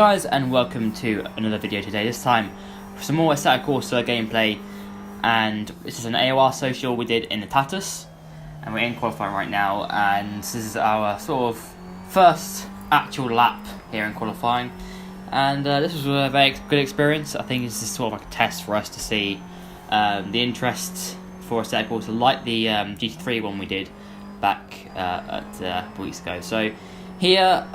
guys, and welcome to another video today. This time for some more Assetto Corsa gameplay, and this is an AOR social we did in the Tatuus, and we're in qualifying right now, and this is our sort of first actual lap here in qualifying, and this was a very good experience. I think this is sort of like a test for us to see the interest for Assetto Corsa, like the GT3 one we did back at weeks ago. So here,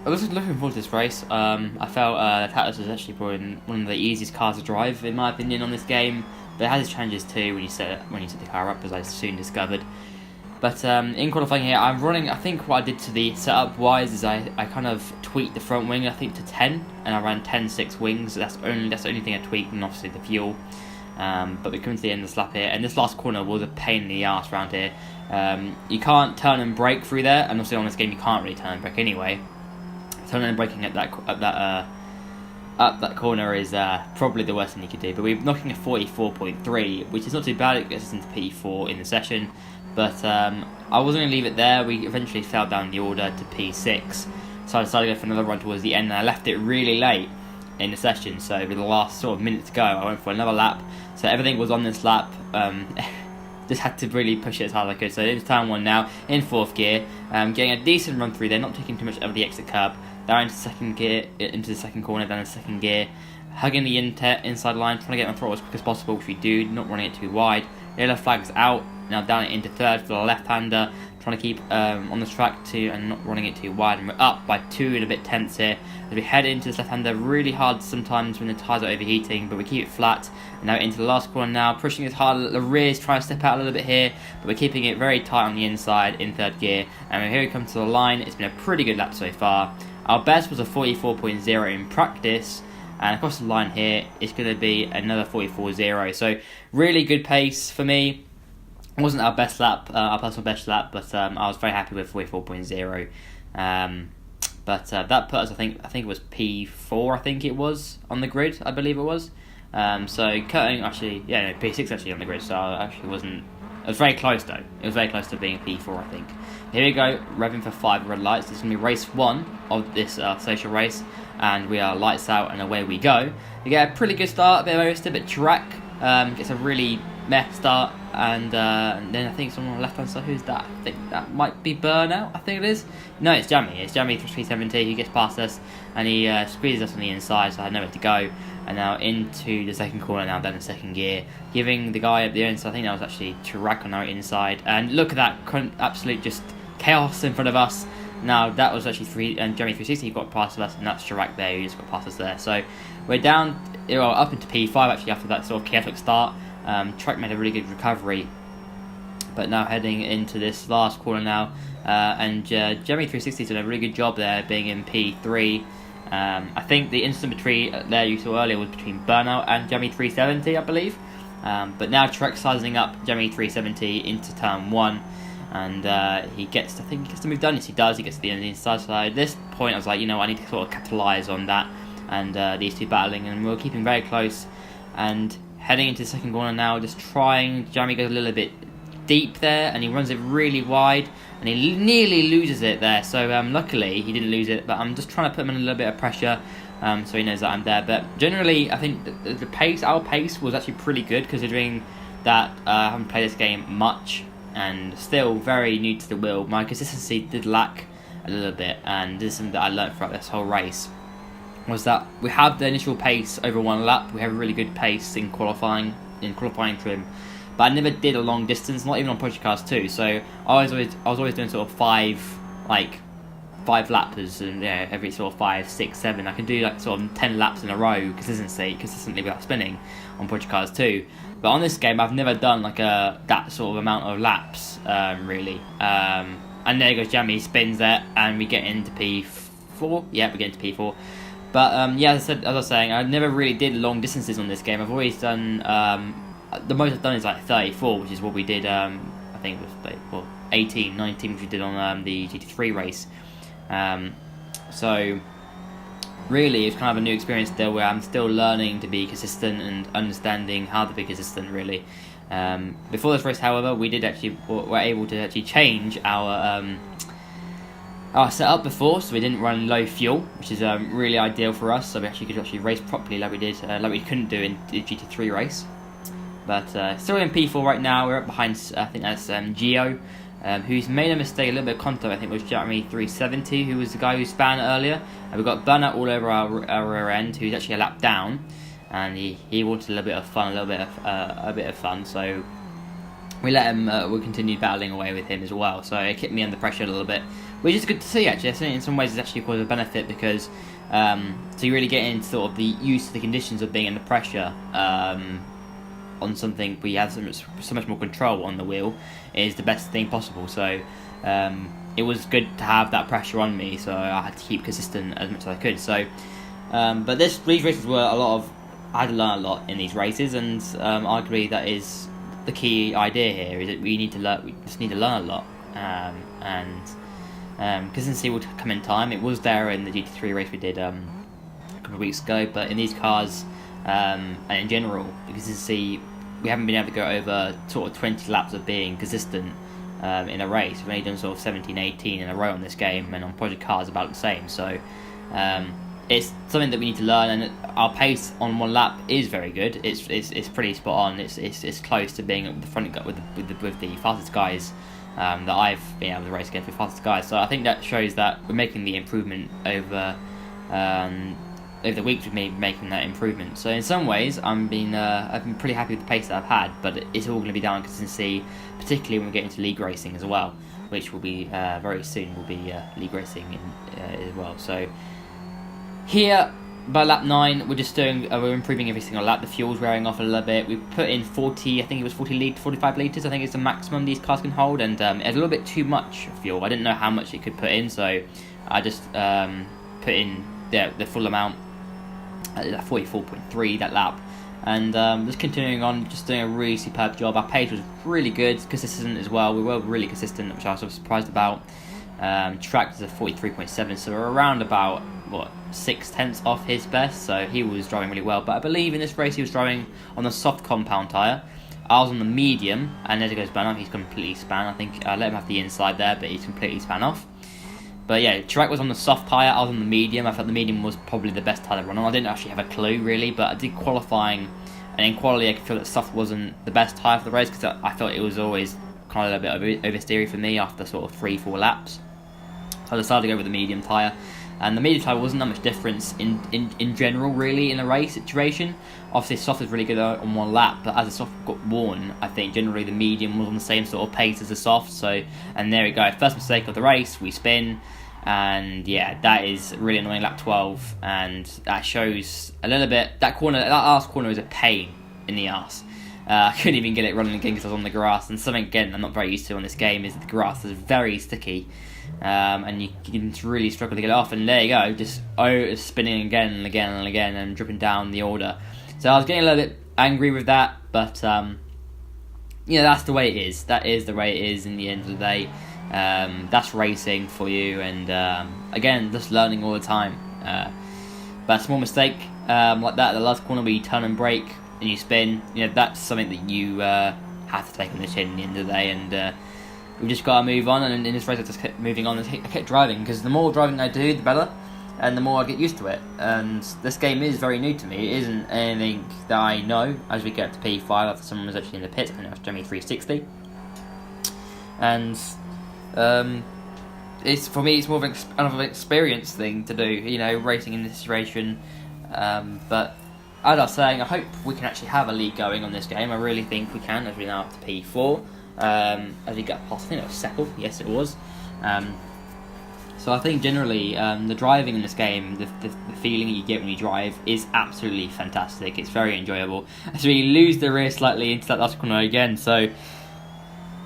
I was looking forward to this race. I felt the Tatuus was actually probably one of the easiest cars to drive, in my opinion, on this game. But it has its challenges too when you set the car up, as I soon discovered. But in qualifying here, I'm running. I think what I did to the setup wise is I kind of tweaked the front wing, I think, to 10, and I ran 10.6 wings. That's the only thing I tweaked, and obviously the fuel. But we're coming to the end of the lap here, and this last corner was a pain in the arse around here. You can't turn and brake through there, and obviously on this game you can't really turn and brake anyway. Turning and braking up that corner is probably the worst thing you could do. But we're knocking a 44.3, which is not too bad. It gets us into P4 in the session. But I wasn't going to leave it there. We eventually fell down the order to P6. So I decided to go for another run towards the end, and I left it really late in the session. So with the last sort of minute to go, I went for another lap. So everything was on this lap. Just had to really push it as hard as I could. So into turn 1 now, in 4th gear, getting a decent run through there, not taking too much of the exit curb. Down into second gear, into the second corner, down into second gear, hugging the inside line, trying to get my throttle as quick as possible, which we do, not running it too wide. Yellow flag's out, now down it into third for the left-hander, trying to keep on the track too and not running it too wide. And we're up by 2 and a bit tenths here as we head into this left-hander. Really hard sometimes when the tyres are overheating, but we keep it flat. And now into the last corner now, pushing as hard at the rears, trying to step out a little bit here, but we're keeping it very tight on the inside in 3rd gear. And here we come to the line. It's been a pretty good lap so far. Our best was a 44.0 in practice, and across the line here, it's going to be another 44.0. So really good pace for me. It wasn't our best lap, our personal best lap, but I was very happy with 44.0. But that put us, I think it was P4. I think it was on the grid. I believe it was. So cutting P6 actually on the grid. So I actually wasn't. It was very close though. It was very close to being P4, I think. Here we go, revving for 5 red lights. This is going to be race 1 of this social race, and we are lights out and away we go. We get a pretty good start, a bit of oversteer, a bit of track, gets a really meh start, and then I think someone on the left hand side, who's that? I think that might be Burnout, I think it is. No, it's Jammy. It's Jammy 370. He gets past us, and he squeezes us on the inside, so I had nowhere to go. And now into the second corner, now down in second gear, giving the guy up the inside, I think that was actually Chirac on our inside. And look at that, absolute just chaos in front of us. Now that was actually Jammy 360 got past us, and that's Chirac there who just got past us there. So we're down, up into P5 actually after that sort of chaotic start. Chirac made a really good recovery, but now heading into this last corner now, and Jammy 360 did a really good job there, being in P3. I think the instant between there you saw earlier was between Burnout and Jammy 370, I believe. But now Trek sizing up Jammy 370 into turn 1, and he gets to move down. Yes, he does. He gets to the end of the inside. So at this point, I was like, I need to sort of capitalise on that, and these two battling, and we were keeping very close. And heading into the second corner now, just trying. Jammy goes a little bit deep there, and he runs it really wide, and he nearly loses it there. So luckily he didn't lose it, but I'm just trying to put him in a little bit of pressure, so he knows that I'm there. But generally, I think our pace was actually pretty good, considering that I haven't played this game much and still very new to the wheel. My consistency did lack a little bit, and this is something that I learned throughout this whole race, was that we have the initial pace over 1 lap. We have a really good pace in qualifying trim. But I never did a long distance, not even on Project Cars 2. So I was always doing sort of 5 lappers, and every sort of 5, 6, 7. I can do like sort of 10 laps in a row consistently without spinning on Project Cars 2. But on this game, I've never done like that sort of amount of laps really. And there goes Jammy, spins there, and we get into P4. Yeah, we get into P4. But as I was saying, I never really did long distances on this game. I've always done. The most I've done is like 34, which is what we did, I think it was 18, 19, which we did on the GT3 race. So really it's kind of a new experience there, where I'm still learning to be consistent and understanding how to be consistent, really. Before this race, however, we were able to actually change our our setup before, so we didn't run low fuel, which is really ideal for us. So we could race properly like we did, like we couldn't do in the GT3 race. But still in P4 right now. We're up behind, I think that's Gio, who's made a mistake, a little bit of contact. I think it was Jeremy 370, who was the guy who span earlier. And we've got Burnout all over our rear end, who's actually a lap down, and he wanted a little bit of fun, a bit of fun. So we let him. We continued battling away with him as well. So it kept me under pressure a little bit, which is good to see. Actually, I think in some ways it's actually quite a benefit because so you really get into sort of the use of the conditions of being under pressure. On something we have so much more control on the wheel is the best thing possible. So it was good to have that pressure on me, so I had to keep consistent as much as I could. So but these races were I had to learn a lot in these races, and arguably that is the key idea here, is that we just need to learn a lot, and consistency will come in time. It was there in the GT3 race we did a couple of weeks ago, but in these cars and in general, consistency, we haven't been able to go over sort of 20 laps of being consistent in a race. We've only done sort of 17, 18 in a row on this game, and on Project Cars about the same. So it's something that we need to learn, and our pace on one lap is very good. It's pretty spot on. It's close to being at the front with the fastest guys that I've been able to race against with fastest guys. So I think that shows that we're making the improvement over the weeks. We've been making that improvement. So in some ways, I've been pretty happy with the pace that I've had, but it's all going to be down to consistency, particularly when we get into league racing as well, which will be very soon. Will be league racing as well. So here by lap 9, we're just we're improving every single lap. The fuel's wearing off a little bit. We put in 40, I think it was 45 litres. I think it's the maximum these cars can hold, and it's a little bit too much fuel. I didn't know how much it could put in, so I just put in the full amount at 44.3 that lap, and just continuing on, just doing a really superb job. Our pace was really good, consistent as well. We were really consistent, which I was surprised about. Track is a 43.7, so we're around about 6/10 off his best, so he was driving really well. But I believe in this race he was driving on the soft compound tyre. I was on the medium, and there goes Burnham. He's completely span. I think I let him have the inside there, but he's completely span off. But yeah, Track was on the soft tyre, I was on the medium. I felt the medium was probably the best tyre to run on. I didn't actually have a clue really, but I did qualifying, and in quality I could feel that soft wasn't the best tyre for the race, because I felt it was always kind of a bit oversteery for me after sort of 3-4 laps. So I decided to go with the medium tyre, and the medium tyre wasn't that much difference in general really in a race situation. Obviously soft is really good on one lap, but as the soft got worn, I think generally the medium was on the same sort of pace as the soft. So, and there we go, first mistake of the race, we spin, and yeah, that is really annoying, lap 12, and that shows a little bit, that last corner is a pain in the arse. I couldn't even get it running again because I was on the grass, and something again I'm not very used to on this game is that the grass is very sticky, and you can really struggle to get it off, and there you go, just spinning again and again and again and dripping down the order. So I was getting a little bit angry with that, but that's the way it is. That is the way it is in the end of the day. That's racing for you, and again, just learning all the time. But a small mistake like that, the last corner where you turn and brake and you spin, that's something that you have to take on the chin at the end of the day, and we've just got to move on. And in this race I just kept moving on, and I kept driving, because the more driving I do, the better, and the more I get used to it. And this game is very new to me. It isn't anything that I know. As we get up to P5, after someone was actually in the pit, I think it was Jeremy 360, and it's, for me, it's more of an experience thing to do, racing in this situation. But as I was saying, I hope we can actually have a league going on this game. I really think we can, as we now up to P4. As we get past, I think it was Seppel, yes it was. So I think generally the driving in this game, the feeling you get when you drive is absolutely fantastic. It's very enjoyable. So we lose the rear slightly into that last corner again. So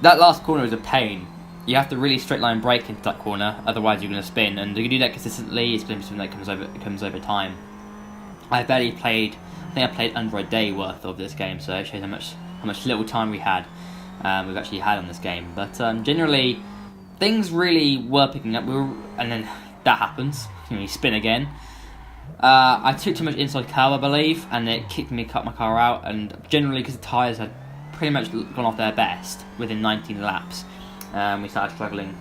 that last corner is a pain. You have to really straight line brake into that corner, otherwise you're going to spin. And if you do that consistently, it's going to be something that comes over time. I think I played under a day worth of this game, so it shows how much little time we've actually had on this game. But generally, things really were picking up. And then that happens. You spin again. I took too much inside curb, I believe, and it cut my car out. And generally, because the tyres had pretty much gone off their best within 19 laps, we started struggling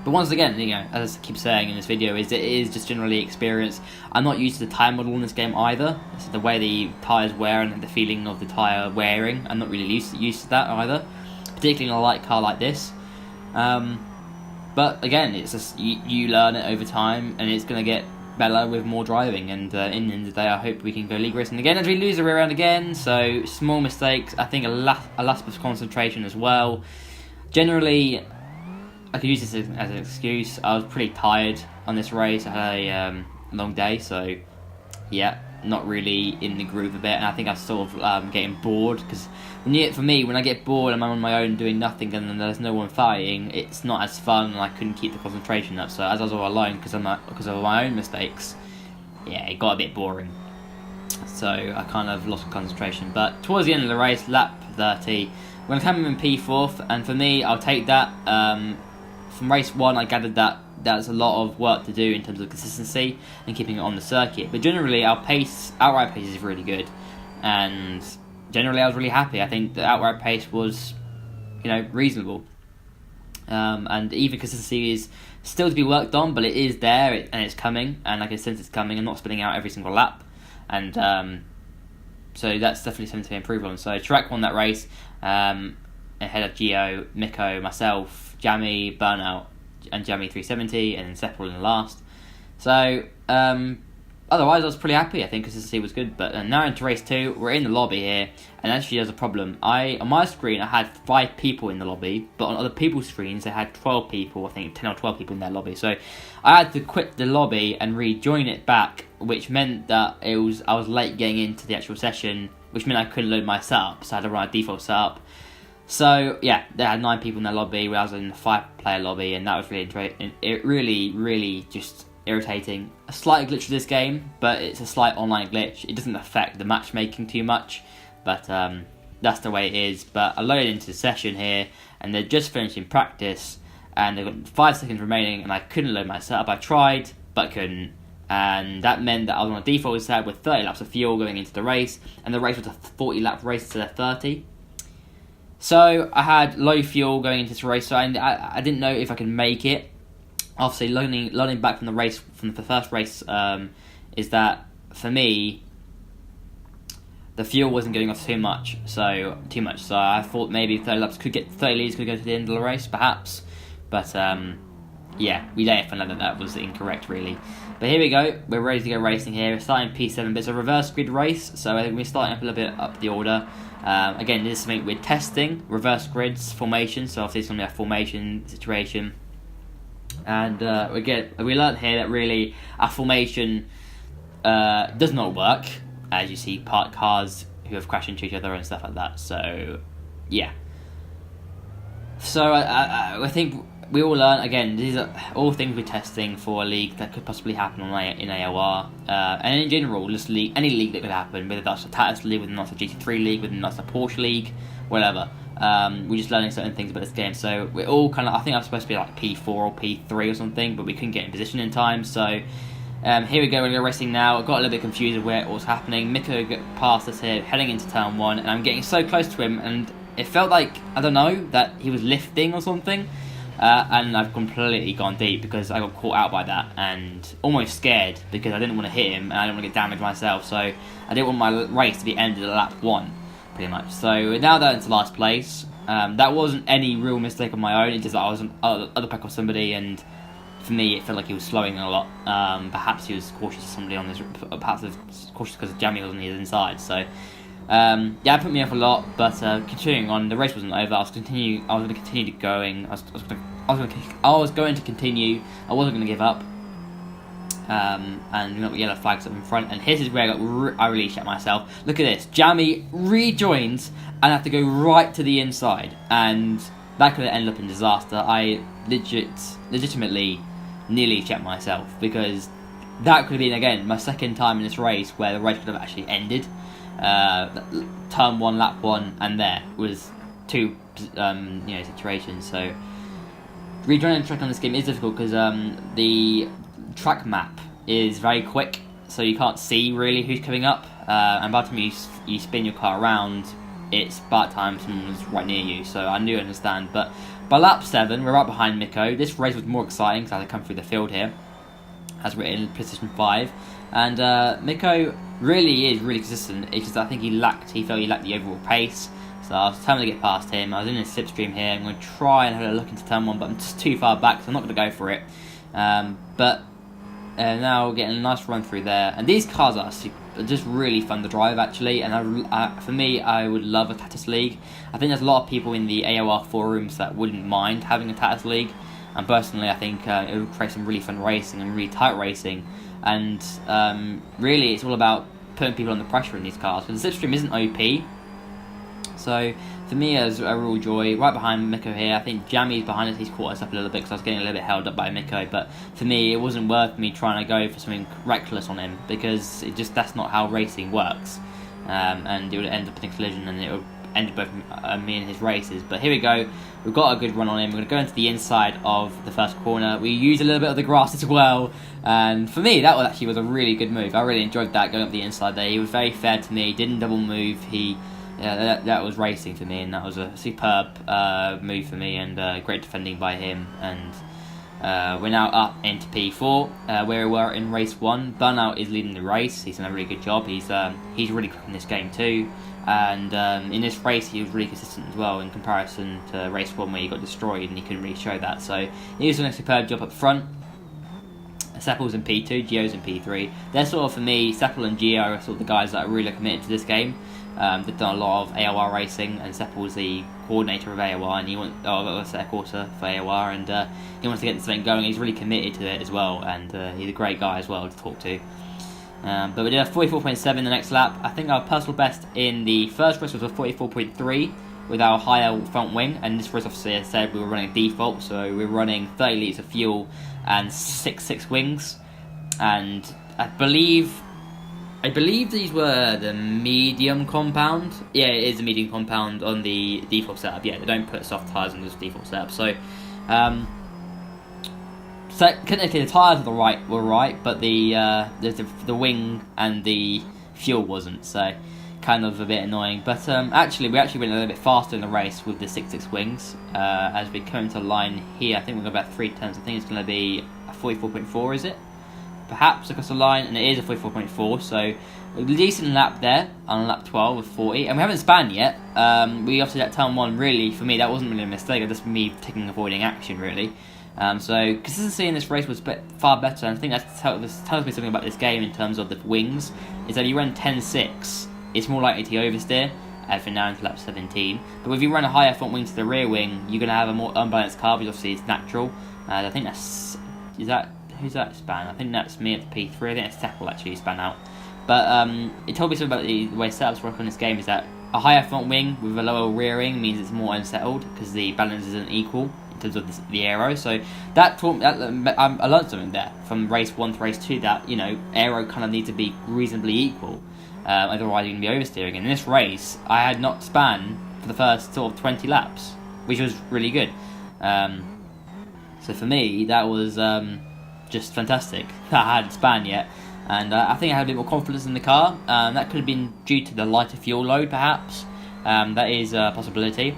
But once again, as I keep saying in this video, it is just generally experience. I'm not used to the tyre model in this game either. It's the way the tyres wear and the feeling of the tyre wearing. I'm not really used to that either, particularly in a light car like this. But again, it's just you learn it over time, and it's going to get better with more driving. And in the end of the day, I hope we can go league racing again as we lose the rear end again. So small mistakes. I think a lapse of concentration as well. Generally, I could use this as an excuse. I was pretty tired on this race. I had a long day, so yeah, not really in the groove a bit. And I think I'm sort of getting bored, because for me, when I get bored and I'm on my own doing nothing and then there's no one fighting, it's not as fun, and I couldn't keep the concentration up. So as I was all alone because of my own mistakes, yeah, it got a bit boring. So I kind of lost concentration. But towards the end of the race, lap 30, we're going to come in P4th, and for me, I'll take that. From race 1, I gathered that there's a lot of work to do in terms of consistency and keeping it on the circuit. But generally, our outright pace is really good, and generally I was really happy. I think the outright pace was, reasonable. And even consistency is still to be worked on, but it is there, and it's coming, and I can sense it's coming. I'm not spinning out every single lap, and so that's definitely something to improve on. So Trek won that race, ahead of Gio, Miko, myself, Jammy, Burnout, and Jammy 370, and then Seppel in the last. So otherwise, I was pretty happy. I think consistency was good. But now into race 2, we're in the lobby here, and actually there's a problem. On my screen, I had 5 people in the lobby, but on other people's screens, they had 12 people. I think 10 or 12 people in their lobby. So I had to quit the lobby and rejoin it back, which meant that I was late getting into the actual session, which meant I couldn't load my setup, so I had to run a default setup. So yeah, they had 9 people in their lobby, where I was in the 5-player lobby, and that was really just irritating. A slight glitch of this game, but it's a slight online glitch. It doesn't affect the matchmaking too much, but that's the way it is. But I loaded into the session here, and they're just finishing practice, and they've got 5 seconds remaining, and I couldn't load my setup. I tried, but couldn't, and that meant that I was on a default setup with 30 laps of fuel going into the race, and the race was a 40-lap race instead of 30. So I had low fuel going into this race, so I didn't know if I could make it. Obviously, learning back from the first race, is that for me, the fuel wasn't getting off too much. So I thought maybe 30 leads could go to the end of the race, perhaps. But yeah, we later found out that was incorrect, really. But here we go. We're ready to go racing here. We're starting P7, but it's a reverse grid race, so I think we're starting up a little bit up the order. Again, this is something we're testing, reverse grids, formation, so obviously it's going to be a formation situation. And we learned here that really our formation does not work, as you see parked cars who have crashed into each other and stuff like that. So, yeah. So I think we all learn, again, these are all things we're testing for a league that could possibly happen in AOR. And in general, just any league that could happen, whether that's a Tatuus league, whether that's a GT3 league, whether that's a Porsche league, whatever. We're just learning certain things about this game. So we're all kind of, I think I'm supposed to be like P4 or P3 or something, but we couldn't get in position in time. So here we go, we're racing now. I got a little bit confused with where it was happening. Miko passed us here, heading into turn 1, and I'm getting so close to him, and it felt like, I don't know, that he was lifting or something. And I've completely gone deep because I got caught out by that and almost scared because I didn't want to hit him and I didn't want to get damaged myself. So I didn't want my race to be ended at lap 1, pretty much. So we're now down into last place. That wasn't any real mistake on my own. It's just that I was on other pack of somebody, and for me it felt like he was slowing a lot. Perhaps he was cautious of somebody on this. Perhaps he was cautious because Jamie was on his inside. So yeah, it put me off a lot. But continuing on, the race wasn't over. I was going to continue going. I was going to continue. I wasn't going to give up. And we got the yellow flags up in front. And here's where I really shut myself. Look at this. Jamie rejoins and I have to go right to the inside. And that could have ended up in disaster. I legitimately nearly checked myself, because that could have been, again, my second time in this race where the race could have actually ended. Turn 1, lap 1, and there was 2 situations. So rejoining the track on this game is difficult because the track map is very quick, so you can't see really who's coming up, and by the time you spin your car around, it's about time someone was right near you. So I do understand. But by lap 7, we're right behind Mikko. This race was more exciting because I had to come through the field here, as we're in position 5. And Mikko really is really consistent. It's just I think he felt he lacked the overall pace. So I was determined to get past him. I was in his slipstream here. I'm going to try and have a look into turn 1, but I'm just too far back, so I'm not going to go for it. But now getting a nice run through there. And these cars are just really fun to drive, actually. And for me, I would love a Tatuus League. I think there's a lot of people in the AOR forums that wouldn't mind having a Tatuus League. And personally, I think it would create some really fun racing and really tight racing. And really, it's all about putting people under pressure in these cars. Because the slipstream isn't OP. So for me, as a real joy, right behind Mikko here. I think Jammy's behind us. He's caught us up a little bit because I was getting a little bit held up by Mikko. But for me, it wasn't worth me trying to go for something reckless on him, because that's not how racing works. And it would end up in a collision, and it would end both me and his races. But here we go. We've got a good run on him. We're going to go into the inside of the first corner. We used a little bit of the grass as well. And for me, that actually was a really good move. I really enjoyed that, going up the inside there. He was very fair to me. Didn't double move. That was racing for me, and that was a superb move for me, and great defending by him. And we're now up into P4, where we were in race 1. Burnout is leading the race. He's done a really good job. He's really quick in this game too. And in this race, he was really consistent as well in comparison to race 1, where he got destroyed and he couldn't really show that. So he was doing a superb job up front. Seppel's in P2, Gio's in P3. They're sort of, for me, Seppel and Gio are sort of the guys that are really committed to this game. They've done a lot of AOR racing, and Seppel's the coordinator of AOR, and he wants Assetto Corsa for AOR, and he wants to get this thing going. He's really committed to it as well, and he's a great guy as well to talk to. But we did a 44.7 the next lap. I think our personal best in the first race was a 44.3 with our higher front wing, and this race obviously, as I said, we were running default, so we were running 30 litres of fuel and 6 wings, and I believe these were the medium compound. Yeah, it is a medium compound on the default setup. Yeah, they don't put soft tyres on this default setup. So, technically the tyres were right, but the wing and the fuel wasn't. So, kind of a bit annoying. But actually, we went a little bit faster in the race with the 6 wings. As we come into line here, I think we're going about 3 turns. I think it's going to be a 44.4, is it? Perhaps across the line, and it is a 44.4, so a decent lap there on lap 12 with 40, and we haven't spanned yet. We obviously at turn 1, really, for me, that wasn't really a mistake, that's me avoiding action, really. So consistency in this race was far better, and I think that tells me something about this game in terms of the wings, is that if you run 10.6, it's more likely to oversteer, for now into lap 17, but if you run a higher front wing to the rear wing, you're going to have a more unbalanced car, because obviously it's natural. I think who's that span? I think that's me at the P3. I think it's Seppel actually span out. But it told me something about the way setups work on this game, is that a higher front wing with a lower rear wing means it's more unsettled because the balance isn't equal in terms of the aero. So I learned something there from race 1 to race 2, that aero kind of needs to be reasonably equal. Otherwise you're going to be oversteering. In this race, I had not span for the first sort of 20 laps, which was really good. So for me, that was just fantastic. I hadn't span yet, and I think I had a bit more confidence in the car. That could have been due to the lighter fuel load, perhaps. That is a possibility.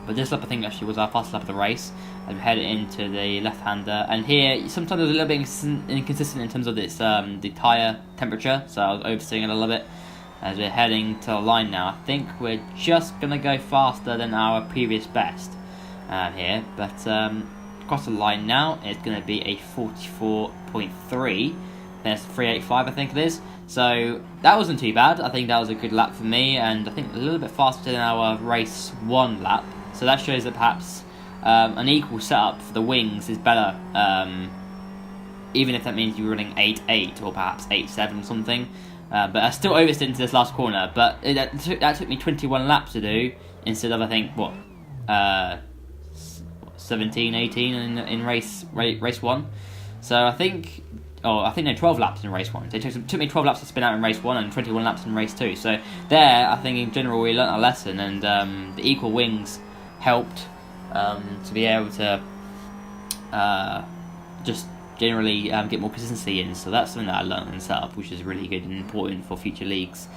But this lap, I think, actually was our fastest lap of the race. As we headed into the left-hander, and here sometimes it was a little bit inconsistent in terms of this the tyre temperature, so I was overseeing it a little bit. As we're heading to the line now, I think we're just gonna go faster than our previous best here, but across the line now, it's going to be a 44.3. There's 3.85, I think it is. So that wasn't too bad. I think that was a good lap for me, and I think a little bit faster than our race 1 lap. So that shows that perhaps an equal setup for the wings is better, even if that means you're running 8.8 or perhaps 8.7 or something. But I still oversteered into this last corner, but that took me 21 laps to do instead of, I think, 17, 18 in race 1. So I think 12 laps in race 1. So it took me 12 laps to spin out in race 1 and 21 laps in race 2. So there, I think in general we learnt a lesson, and the equal wings helped to be able to just generally get more consistency in. So that's something that I learned in the setup, which is really good and important for future leagues.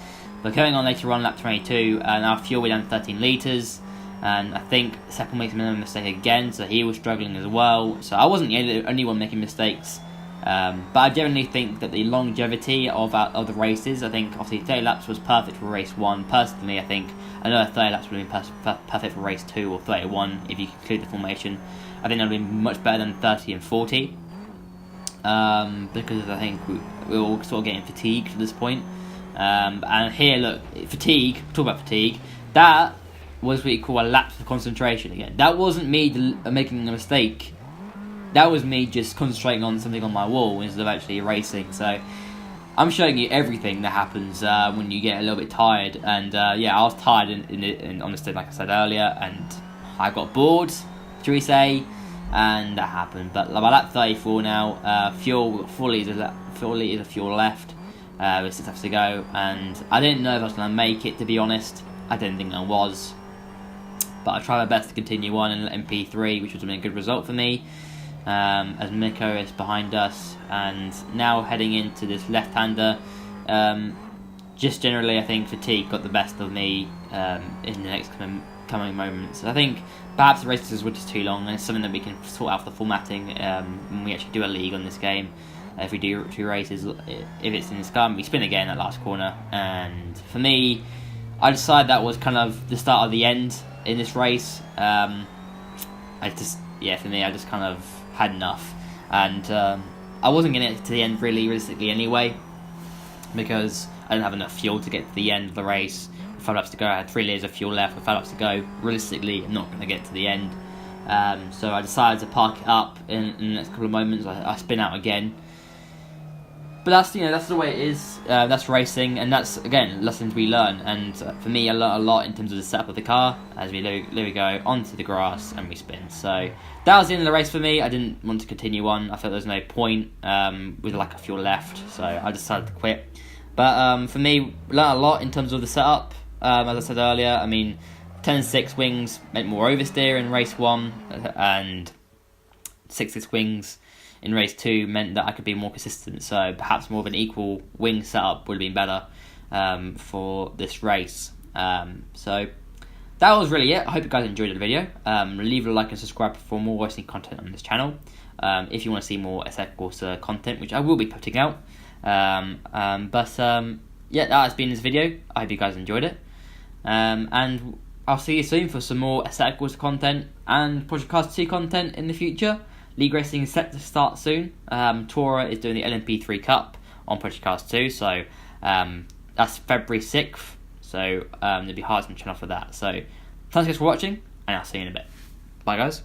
But going on later on, lap 22, now fuel we're down to 13 litres. And I think Seppel makes a mistake again, so he was struggling as well. So I wasn't the only one making mistakes. But I generally think that the longevity of the races, I think obviously 30 laps was perfect for race 1. Personally, I think another 30 laps would have been perfect for race 2 or 31 if you include the formation. I think that would have been much better than 30 and 40. Because I think we're all sort of getting fatigued at this point. And here, look, fatigue, talk about fatigue, that was what you call a lapse of concentration again. That wasn't me making a mistake. That was me just concentrating on something on my wall instead of actually racing. So I'm showing you everything that happens when you get a little bit tired. And I was tired on this day, like I said earlier, and I got bored, should we say, and that happened. But by lap 34 now, fuel, 4 litres of fuel left. With 6 laps to go, and I didn't know if I was going to make it, to be honest. I didn't think I was, but I tried my best to continue on in P3, which would have been a good result for me, as Miko is behind us. And now heading into this left-hander, just generally I think fatigue got the best of me in the next coming moments. I think perhaps the races were just too long, and it's something that we can sort out for the formatting when we actually do a league on this game. If we do 2 races, if it's in the scum, we spin again at last corner. And for me, I decided that was kind of the start of the end in this race. For me, I just kind of had enough. And I wasn't going to get to the end really realistically anyway, because I didn't have enough fuel to get to the end of the race. With 5 laps to go, I had 3 litres of fuel left. With 5 laps to go, realistically, I'm not going to get to the end. So I decided to park it up in the next couple of moments. I spin out again. But that's the way it is. That's racing, and that's again lessons we learn. And for me, I learned a lot in terms of the setup of the car as we go onto the grass and we spin. So that was the end of the race for me. I didn't want to continue on. I felt there was no point with a lack of fuel left, so I decided to quit. But for me, learned a lot in terms of the setup. As I said earlier, I mean, 10-6 wings meant more oversteer in race 1, and 6-6 wings in race 2 meant that I could be more consistent, so perhaps more of an equal wing setup would have been better for this race. So that was really it. I hope you guys enjoyed the video. Leave a like and subscribe for more racing content on this channel. If you want to see more Assetto Corsa content, which I will be putting out. That has been this video. I hope you guys enjoyed it. And I'll see you soon for some more Assetto Corsa content and Project Cars 2 content in the future. League racing is set to start soon. Tora is doing the LMP3 Cup on Project Cars 2, so that's February 6th. So there'll be hard to channel for that. So thanks guys for watching, and I'll see you in a bit. Bye guys.